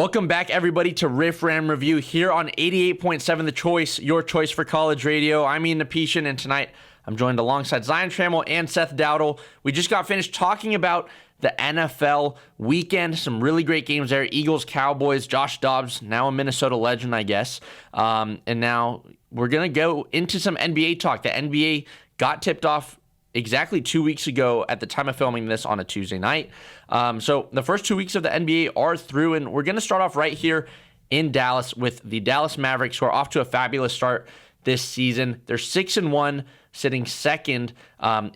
Welcome back, everybody, to Riff Ram Review here on 88.7 The Choice, your choice for college radio. I'm Ian Napishan, and tonight I'm joined alongside Zion Trammell and Seth Dowdle. We just got finished talking about the NFL weekend. Some really great games there. Eagles, Cowboys, Josh Dobbs, now a Minnesota legend, I guess. And now we're going to go into some NBA talk. The NBA got tipped off exactly 2 weeks ago at the time of filming this on a Tuesday night. So the first 2 weeks of the NBA are through, and we're going to start off right here in Dallas with the Dallas Mavericks, who are off to a fabulous start this season. They're 6-1, sitting second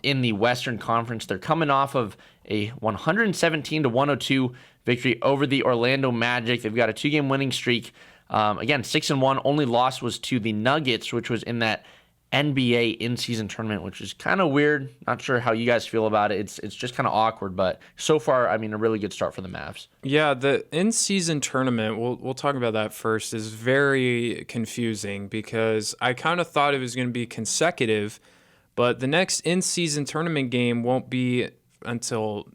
in the Western Conference. They're coming off of a 117-102 victory over the Orlando Magic. They've got a 2-game winning streak. Again, 6-1. Only loss was to the Nuggets, which was in that NBA in-season tournament, which is kind of weird. Not sure how you guys feel about it. It's just kind of awkward, but so far, I mean, a really good start for the Mavs. Yeah, the in-season tournament, we'll talk about that first, is very confusing because I kind of thought it was going to be consecutive, but the next in-season tournament game won't be until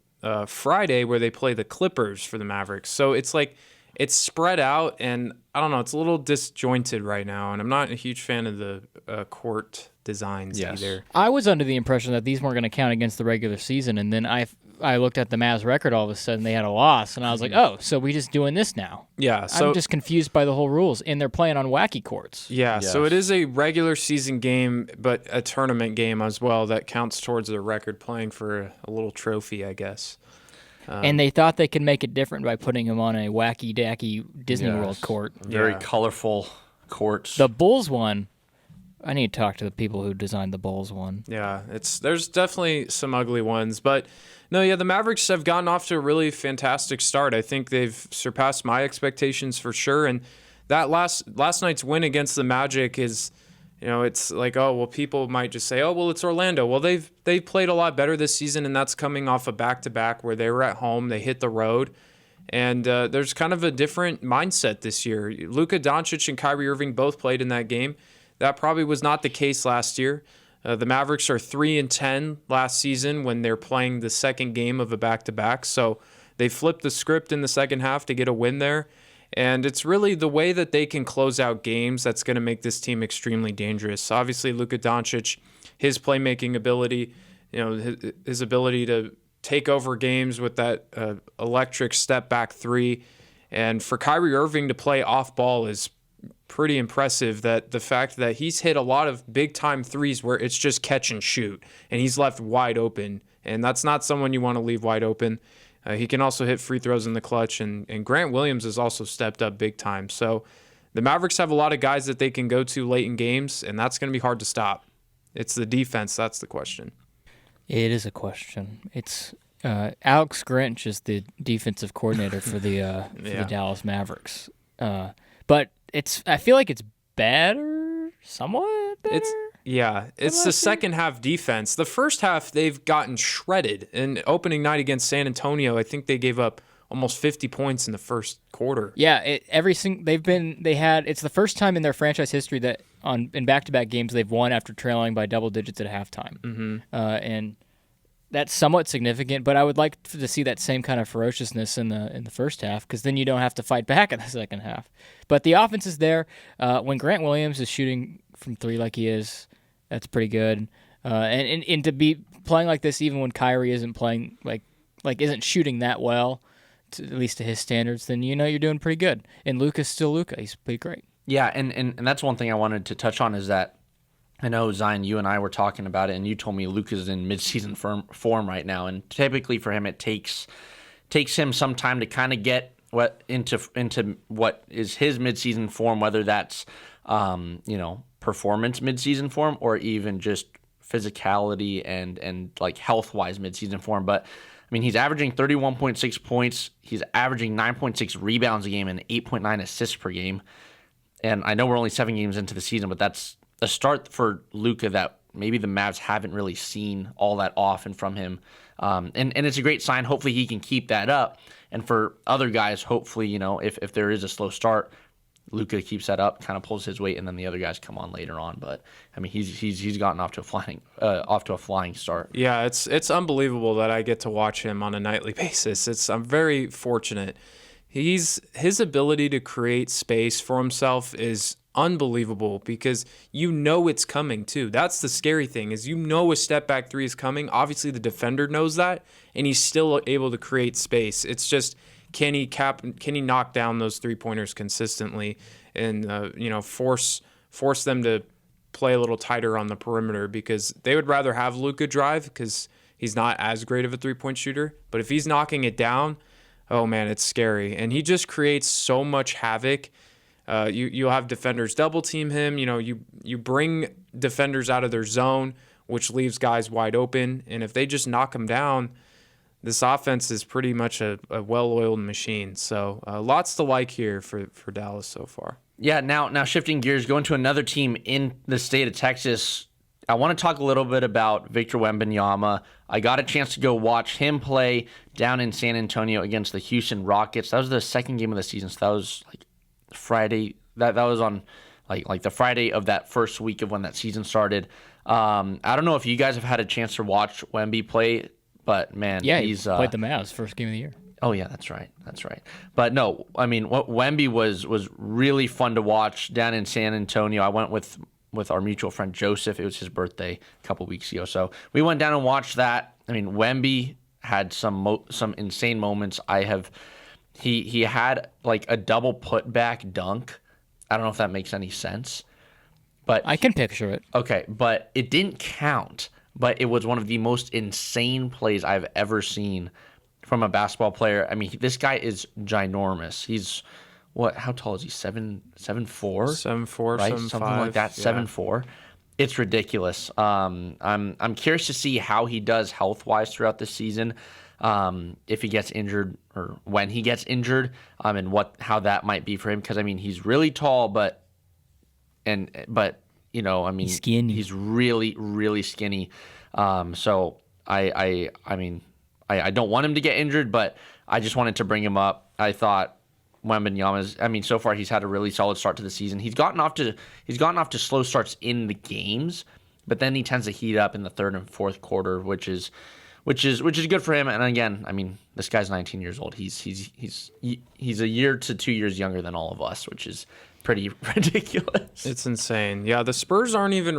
Friday, where they play the Clippers for the Mavericks. So it's like it's spread out, and I don't know, it's a little disjointed right now, and I'm not a huge fan of the court designs either. I was under the impression that these weren't going to count against the regular season, and then I looked at the Mavs record, all of a sudden they had a loss, and I was like, oh, so we just doing this now? Yeah. So I'm just confused by the whole rules, and they're playing on wacky courts. Yeah, so it is a regular season game, but a tournament game as well that counts towards their record, playing for a little trophy, I guess. And they thought they could make it different by putting him on a wacky-dacky Disney World court. Very colorful courts. The Bulls one, I need to talk to the people who designed the Bulls one. Yeah, there's definitely some ugly ones. But, no, yeah, the Mavericks have gotten off to a really fantastic start. I think they've surpassed my expectations for sure. And that last night's win against the Magic is, you know, it's like, oh, well, people might just say, oh, well, it's Orlando. Well, they've played a lot better this season, and that's coming off a back-to-back where they were at home, they hit the road, and there's kind of a different mindset this year. Luka Doncic and Kyrie Irving both played in that game. That probably was not the case last year. The Mavericks are 3-10 last season when they're playing the second game of a back-to-back, so they flipped the script in the second half to get a win there. And it's really the way that they can close out games that's going to make this team extremely dangerous. Obviously, Luka Doncic, his playmaking ability, you know, his ability to take over games with that electric step-back three. And for Kyrie Irving to play off-ball is pretty impressive. That the fact that he's hit a lot of big-time threes where it's just catch and shoot, and he's left wide open. And that's not someone you want to leave wide open. He can also hit free throws in the clutch, and Grant Williams has also stepped up big time. So the Mavericks have a lot of guys that they can go to late in games, and that's going to be hard to stop. It's the defense, that's the question. It is a question. It's Alex Grinch is the defensive coordinator for the Dallas Mavericks. But I feel like it's better, somewhat better. It's the second half defense. The first half, they've gotten shredded. And opening night against San Antonio, I think they gave up almost 50 points in the first quarter. Yeah, it's the first time in their franchise history that in back-to-back games they've won after trailing by double digits at halftime. Mm-hmm. And that's somewhat significant, but I would like to see that same kind of ferociousness in the first half, because then you don't have to fight back in the second half. But the offense is there. When Grant Williams is shooting from three like he is, that's pretty good. And to be playing like this, even when Kyrie isn't playing like isn't shooting that well, at least to his standards, then you know you're doing pretty good. And Luka's still Luka. He's pretty great. Yeah, and that's one thing I wanted to touch on is that I know, Zion, you and I were talking about it, and you told me Luka's in midseason form right now, and typically for him it takes him some time to kind of get into what is his midseason form, whether that's performance midseason form or even just physicality and like health-wise midseason form. But I mean, he's averaging 31.6 points, he's averaging 9.6 rebounds a game and 8.9 assists per game. And I know we're only 7 games into the season, but that's a start for Luka that maybe the Mavs haven't really seen all that often from him. And it's a great sign. Hopefully he can keep that up. And for other guys, hopefully, if there is a slow start, Luka keeps that up, kind of pulls his weight, and then the other guys come on later on. But I mean, he's gotten off to a flying start. Yeah, it's unbelievable that I get to watch him on a nightly basis. I'm very fortunate. his ability to create space for himself is unbelievable because it's coming too. That's the scary thing is a step back three is coming. Obviously the defender knows that and he's still able to create space. It's just can he knock down those 3-pointers consistently and force them to play a little tighter on the perimeter because they would rather have Luka drive because he's not as great of a 3-point shooter. But if he's knocking it down, oh man, it's scary. And he just creates so much havoc. You'll have defenders double team him. You bring defenders out of their zone, which leaves guys wide open. And if they just knock him down, this offense is pretty much a well-oiled machine. So lots to like here for Dallas so far. Yeah, now shifting gears, going to another team in the state of Texas. I want to talk a little bit about Victor Wembanyama. I got a chance to go watch him play down in San Antonio against the Houston Rockets. That was the second game of the season, so that was like Friday. That was on like the Friday of that first week of when that season started. I don't know if you guys have had a chance to watch Wemby play, but man, he's played the Mavs first game of the year. Oh yeah, that's right. But no, I mean, Wemby was really fun to watch down in San Antonio. I went with our mutual friend Joseph. It was his birthday a couple weeks ago, so we went down and watched that. I mean, Wemby had some insane moments. He had like a double putback dunk. I don't know if that makes any sense, but I can picture it. Okay, but it didn't count. But it was one of the most insane plays I've ever seen from a basketball player. I mean, this guy is ginormous. He's how tall is he? 7'4"? 7'4", right? 7'5", Something like that. yeah. 7'4". It's ridiculous. I'm curious to see how he does health-wise throughout the season. If he gets injured or when he gets injured, and how that might be for him. Because I mean, he's really tall, but he's skinny. He's really, really skinny. So I mean, I don't want him to get injured, but I just wanted to bring him up. I thought Wembanyama's. So far he's had a really solid start to the season. He's gotten off to slow starts in the games, but then he tends to heat up in the third and fourth quarter, which is good for him. And again, I mean, this guy's 19 years old. He's a year to 2 years younger than all of us, which is pretty ridiculous. It's insane. Yeah, the Spurs aren't even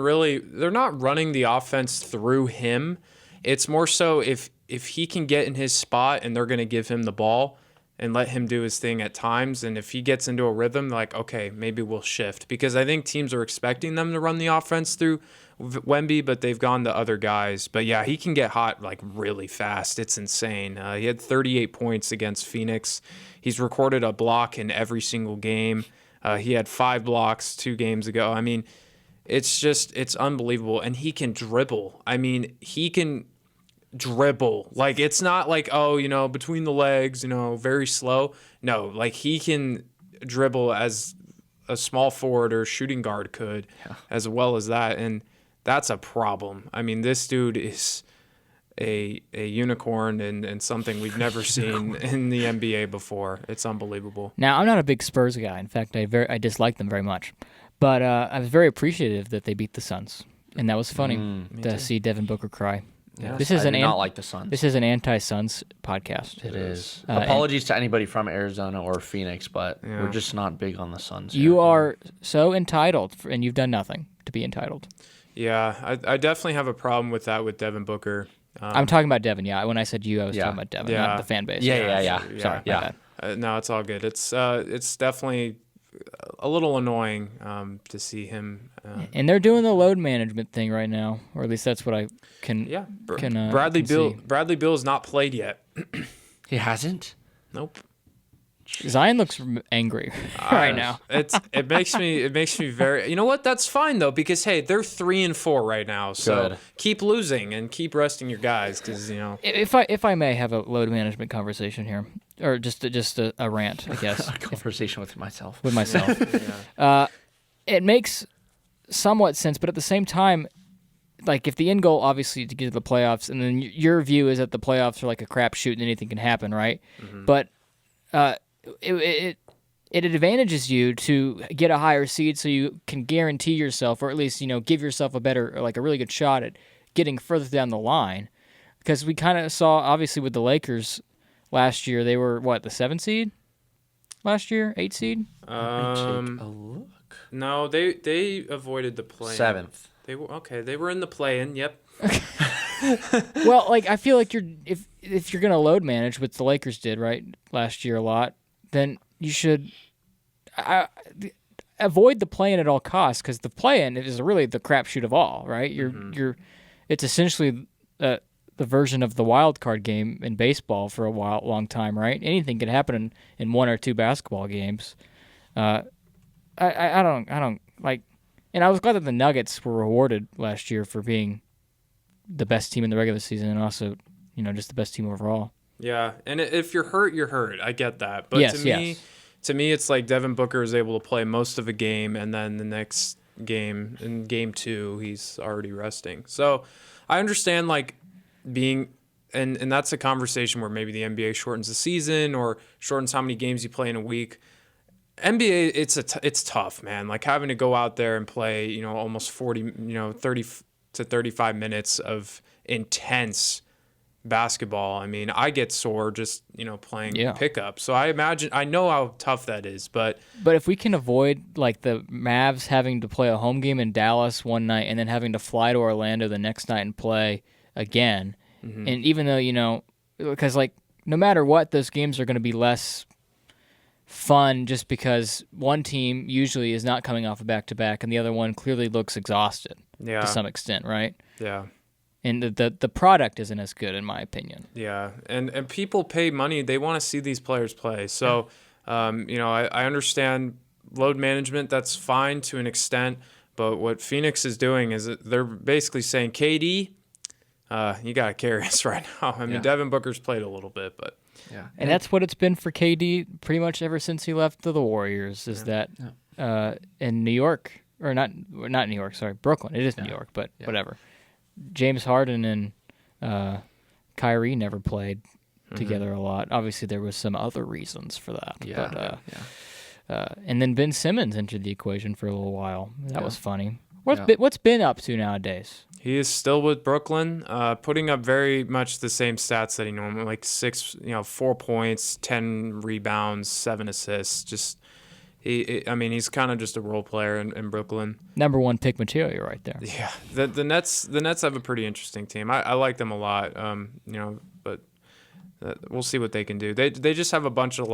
they're not running the offense through him. It's more so if he can get in his spot and they're going to give him the ball and let him do his thing at times. And if he gets into a rhythm, like, okay, maybe we'll shift. Because I think teams are expecting them to run the offense through Wemby, but they've gone to other guys. But yeah, he can get hot like really fast. It's insane. He had 38 points against Phoenix. He's recorded a block in every single game. He had 5 blocks 2 games ago. I mean, it's unbelievable. And he can dribble. I mean, he can dribble. Like, it's not like, between the legs, very slow. No, like he can dribble as a small forward or shooting guard could, as well as that. And that's a problem. I mean, this dude is a unicorn and something we've never seen in the NBA before. It's unbelievable. Now, I'm not a big Spurs guy. In fact, I dislike them very much. But I was very appreciative that they beat the Suns. And that was funny to see Devin Booker cry. Yes, this is I do not like the Suns. This is an anti-Suns podcast. It is. Apologies to anybody from Arizona or Phoenix, but we're just not big on the Suns. You are so entitled, and you've done nothing to be entitled. Yeah, I definitely have a problem with that with Devin Booker. I'm talking about Devin, yeah. When I said you, I was talking about Devin, not the fan base. Yeah. Sorry, my bad. No, it's all good. It's definitely a little annoying to see him. And they're doing the load management thing right now, or at least that's what I can. Yeah, Bradley Beal has not played yet. He hasn't? Nope. Zion looks angry right now. It makes me very. You know what? That's fine though, because hey, they're 3-4 right now. So Good. Keep losing and keep resting your guys, because If I may have a load management conversation here, or just a rant, I guess. A conversation with myself. It makes somewhat sense, but at the same time, like if the end goal obviously to get to the playoffs, and then your view is that the playoffs are like a crapshoot and anything can happen, right? Mm-hmm. But it advantages you to get a higher seed, so you can guarantee yourself, or at least give yourself a really good shot at getting further down the line. Because we kind of saw obviously with the Lakers last year, they were the 7th seed. last year? 8 seed? Take a look. No, they avoided the play. 7th. They were okay. They were in the play-in. Yep. Well, like I feel like if you're gonna load manage, which the Lakers did right last year a lot, then you should avoid the play-in at all costs, because the play-in is really the crapshoot of all, right? It's essentially the version of the wild card game in baseball for a long time, right? Anything can happen in 1 or 2 basketball games. I don't like, and I was glad that the Nuggets were rewarded last year for being the best team in the regular season, and also, just the best team overall. Yeah, and if you're hurt, you're hurt. I get that, but Yes, to me, it's like Devin Booker is able to play most of a game, and then the next game, in game 2, he's already resting. So I understand like being, and that's a conversation where maybe the NBA shortens the season or shortens how many games you play in a week. NBA, it's tough, man. Like having to go out there and play, almost 40, 30 to 35 minutes of intense basketball. I mean, I get sore just, playing pickup. So I know how tough that is, but if we can avoid like the Mavs having to play a home game in Dallas one night and then having to fly to Orlando the next night and play again, and even though, because like no matter what, those games are going to be less fun just because one team usually is not coming off a back-to-back and the other one clearly looks exhausted to some extent, right? Yeah. And the product isn't as good, in my opinion. Yeah, and people pay money. They want to see these players play. So, I understand load management. That's fine to an extent. But what Phoenix is doing is they're basically saying, KD, you got to carry us right now. I mean, Devin Booker's played a little bit, but... Yeah. And that's what it's been for KD pretty much ever since he left the Warriors, is that in New York, or not New York, sorry, Brooklyn. It is New York, but whatever. James Harden and Kyrie never played together a lot. Obviously, there was some other reasons for that. And then Ben Simmons entered the equation for a little while. That was funny. What's Ben up to nowadays? He is still with Brooklyn, putting up very much the same stats that he normally, like 4 points, 10 rebounds, 7 assists. Just he's kind of just a role player in Brooklyn. Number 1 pick material right there. Yeah, the Nets have a pretty interesting team. I like them a lot. But we'll see what they can do. They just have a bunch of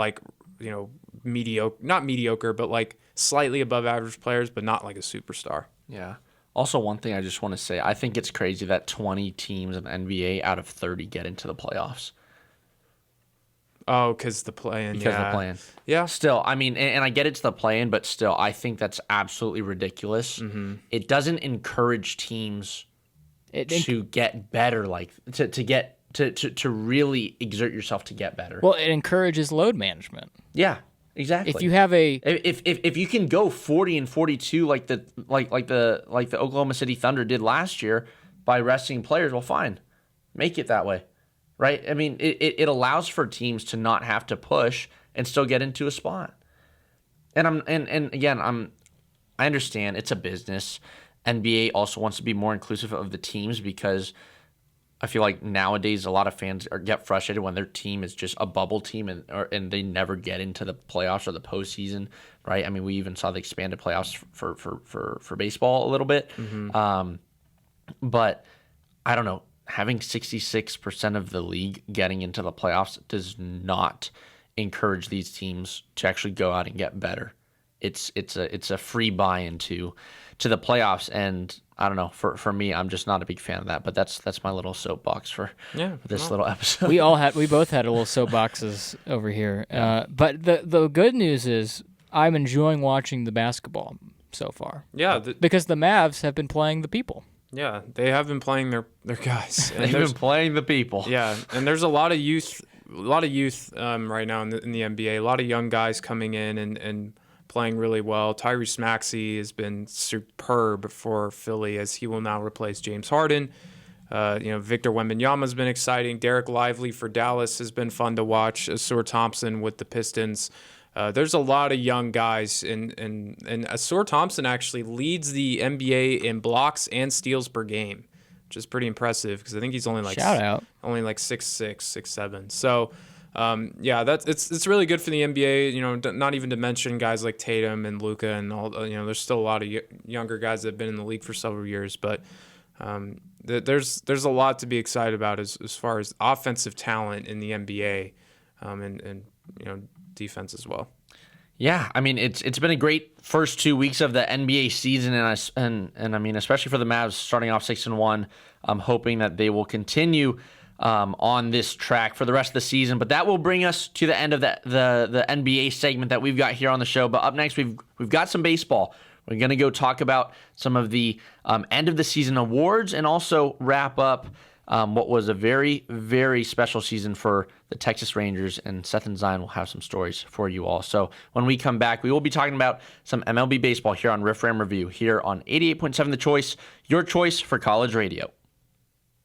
mediocre, not mediocre, but like slightly above average players, but not like a superstar. Yeah. Also, one thing I just want to say, I think it's crazy that 20 teams in the NBA out of 30 get into the playoffs. Oh, because the play-in. Because of the play-in. Yeah. Still, I mean, and I get it's the play-in, but still, I think that's absolutely ridiculous. Mm-hmm. It doesn't encourage teams to get better, like to really exert yourself to get better. Well, it encourages load management. Yeah. Exactly. If you have if you can go 40 and 42 like the Oklahoma City Thunder did last year by resting players, well, fine, make it that way, right? I mean, it allows for teams to not have to push and still get into a spot. And I understand it's a business. NBA also wants to be more inclusive of the teams because I feel like nowadays a lot of fans get frustrated when their team is just a bubble team and they never get into the playoffs or the postseason, right? I mean, we even saw the expanded playoffs for baseball a little bit. Mm-hmm. But I don't know, having 66% of the league getting into the playoffs does not encourage these teams to actually go out and get better. It's a free buy-in to the playoffs, and I don't know. For me, I'm just not a big fan of that. But that's my little soapbox for this little episode. We both had a little soapboxes over here. But the good news is I'm enjoying watching the basketball so far. Yeah, because the Mavs have been playing the people. Yeah, they have been playing their guys. They've been playing the people. Yeah, and there's a lot of youth right now in the NBA. A lot of young guys coming in and playing really well. Tyrese Maxey has been superb for Philly as he will now replace James Harden. Victor Wembanyama's been exciting. Derek Lively for Dallas has been fun to watch. Asur Thompson with the Pistons. There's a lot of young guys, and Asur Thompson actually leads the NBA in blocks and steals per game, which is pretty impressive because I think he's only like 6'6", 6'7". So Yeah, it's really good for the NBA. You know, not even to mention guys like Tatum and Luka and all. You know, there's still a lot of younger guys that have been in the league for several years, but there's a lot to be excited about as far as offensive talent in the NBA, and you know, defense as well. Yeah, I mean it's been a great first 2 weeks of the NBA season, and I mean especially for the Mavs starting off 6-1. I'm hoping that they will continue on this track for the rest of the season. But that will bring us to the end of the NBA segment that we've got here on the show. But up next we've got some baseball. We're going to go talk about some of the end of the season awards and also wrap up what was a very, very special season for the Texas Rangers, and Seth and Zion will have some stories for you all. So when we come back, we will be talking about some MLB baseball here on Riff Ram Review here on 88.7 The Choice, your choice for college radio.